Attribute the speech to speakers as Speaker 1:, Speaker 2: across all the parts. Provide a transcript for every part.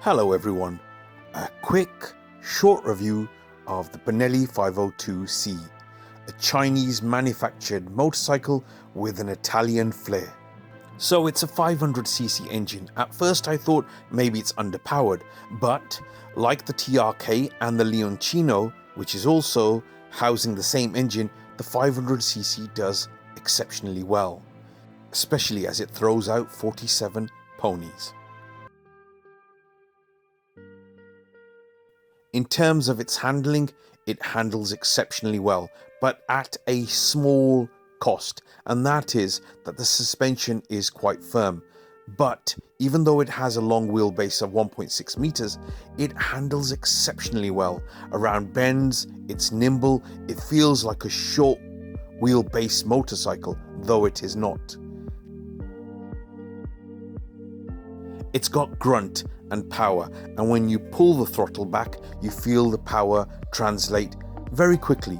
Speaker 1: Hello everyone, a quick, short review of the Benelli 502c, a Chinese manufactured motorcycle with an Italian flair. So it's a 500cc engine. At first I thought maybe it's underpowered, but like the TRK and the Leoncino, which is also housing the same engine, the 500cc does exceptionally well, especially as it throws out 47 ponies. In terms of its handling, it handles exceptionally well, but at a small cost, and that is that the suspension is quite firm. But even though it has a long wheelbase of 1.6 meters, it handles exceptionally well. Around bends, it's nimble, it feels like a short wheelbase motorcycle, though it is not. It's got grunt and power, and when you pull the throttle back, you feel the power translate very quickly,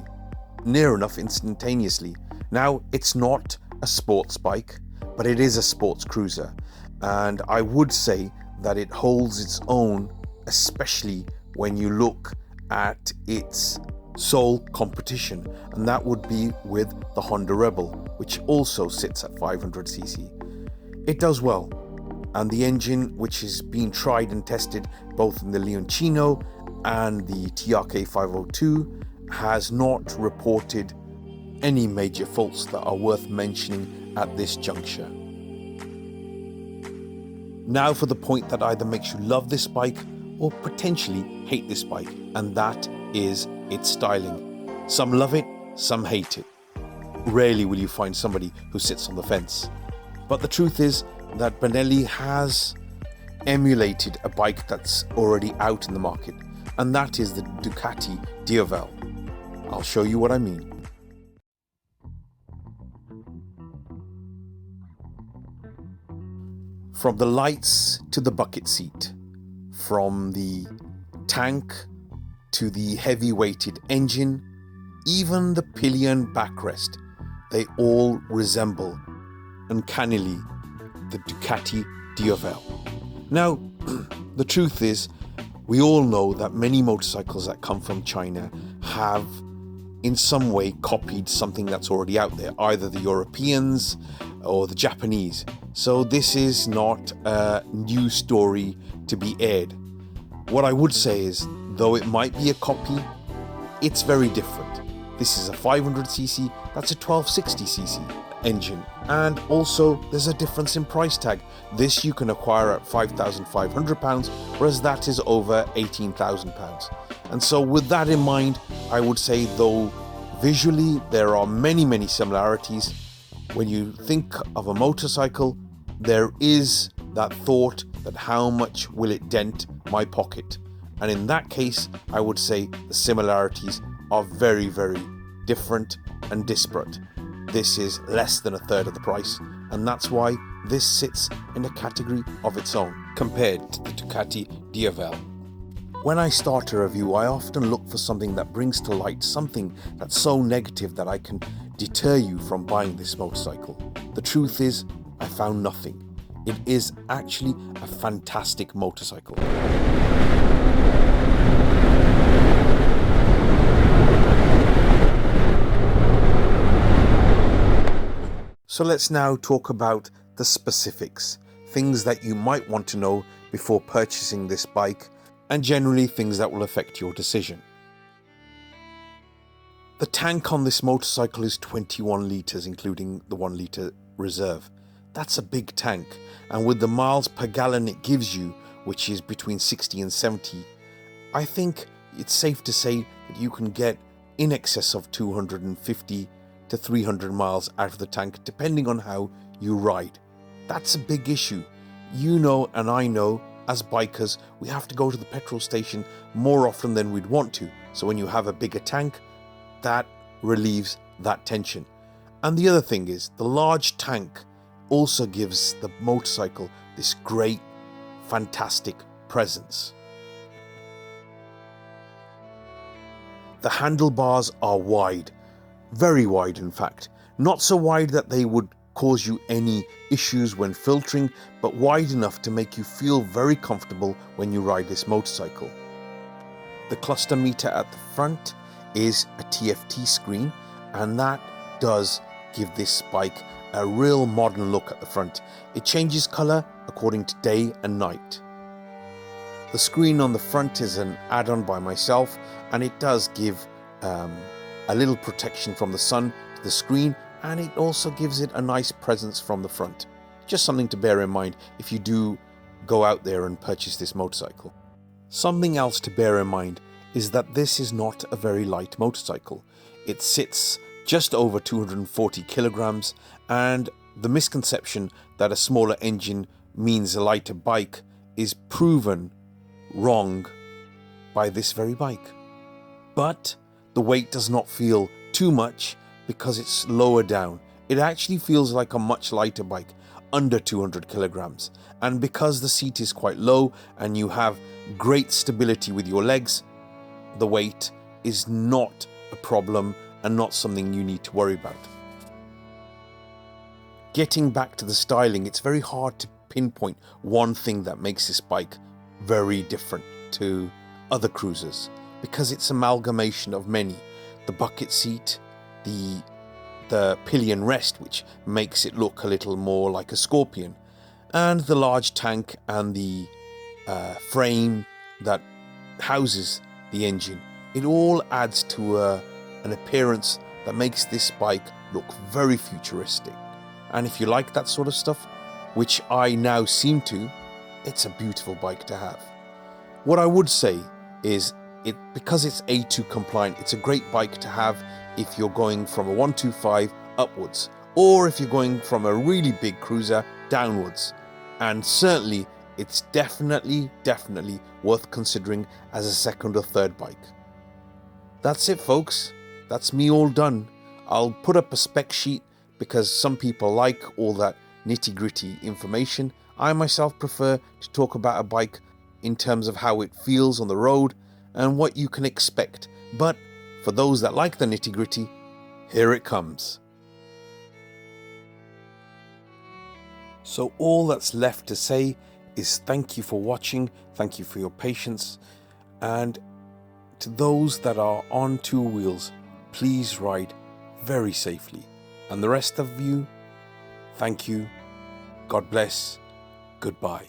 Speaker 1: near enough instantaneously. Now, it's not a sports bike, but it is a sports cruiser, and I would say that it holds its own, especially when you look at its sole competition, and that would be with the Honda Rebel, which also sits at 500cc. It does well. And the engine, which is being tried and tested both in the Leoncino and the TRK 502, has not reported any major faults that are worth mentioning at this juncture. Now for the point that either makes you love this bike or potentially hate this bike, and that is its styling. Some love it, some hate it. Rarely will you find somebody who sits on the fence. But the truth is that Benelli has emulated a bike that's already out in the market, and that is the Ducati Diavel. I'll show you what I mean. From the lights to the bucket seat, from the tank to the heavy-weighted engine, even the pillion backrest, they all resemble uncannily the Ducati Diavel. Now, the truth is, we all know that many motorcycles that come from China have in some way copied something that's already out there, either the Europeans or the Japanese. So this is not a new story to be aired. What I would say is, though it might be a copy, it's very different. This is a 500cc, that's a 1260cc engine, and also there's a difference in price tag. This you can acquire at £5,500, whereas that is over £18,000. And so with that in mind, I would say, though visually there are many similarities, when you think of a motorcycle, there is that thought that how much will it dent my pocket? And in that case, I would say the similarities are very different and disparate. This is less than a third of the price, and that's why this sits in a category of its own compared to the Ducati Diavel. When I start a review, I often look for something that brings to light something that's so negative that I can deter you from buying this motorcycle. The truth is, I found nothing. It is actually a fantastic motorcycle. So let's now talk about the specifics, things that you might want to know before purchasing this bike, and generally things that will affect your decision. The tank on this motorcycle is 21 litres, including the 1 litre reserve. That's a big tank, and with the miles per gallon it gives you, which is between 60 and 70, I think it's safe to say that you can get in excess of 250 to 300 miles out of the tank, depending on how you ride. That's a big issue. You know, and I know, as bikers, we have to go to the petrol station more often than we'd want to. So when you have a bigger tank, that relieves that tension. And the other thing is, the large tank also gives the motorcycle this great, fantastic presence. The handlebars are wide. Very wide, in fact. Not so wide that they would cause you any issues when filtering, but wide enough to make you feel very comfortable when you ride this motorcycle. The cluster meter at the front is a TFT screen, and that does give this bike a real modern look at the front. It changes colour according to day and night. The screen on the front is an add-on by myself, and it does give a little protection from the sun to the screen, and it also gives it a nice presence from the front. Just something to bear in mind if you do go out there and purchase this motorcycle. Something else to bear in mind is that this is not a very light motorcycle. It sits just over 240 kilograms, and the misconception that a smaller engine means a lighter bike is proven wrong by this very bike. But the weight does not feel too much because it's lower down. It actually feels like a much lighter bike, under 200 kilograms. And because the seat is quite low and you have great stability with your legs, the weight is not a problem and not something you need to worry about. Getting back to the styling, it's very hard to pinpoint one thing that makes this bike very different to other cruisers, because it's amalgamation of many. The bucket seat, the pillion rest, which makes it look a little more like a Scorpion, and the large tank and the frame that houses the engine. It all adds to an appearance that makes this bike look very futuristic. And if you like that sort of stuff, which I now seem to, it's a beautiful bike to have. What I would say is, because it's A2 compliant, it's a great bike to have if you're going from a 125 upwards, or if you're going from a really big cruiser downwards. And certainly it's definitely worth considering as a second or third bike. That's it, folks. That's me all done. I'll put up a spec sheet because some people like all that nitty-gritty information. I myself prefer to talk about a bike in terms of how it feels on the road and what you can expect. But for those that like the nitty-gritty, here it comes. So all that's left to say is thank you for watching, thank you for your patience, and to those that are on two wheels, please ride very safely. And the rest of you, thank you, God bless, goodbye.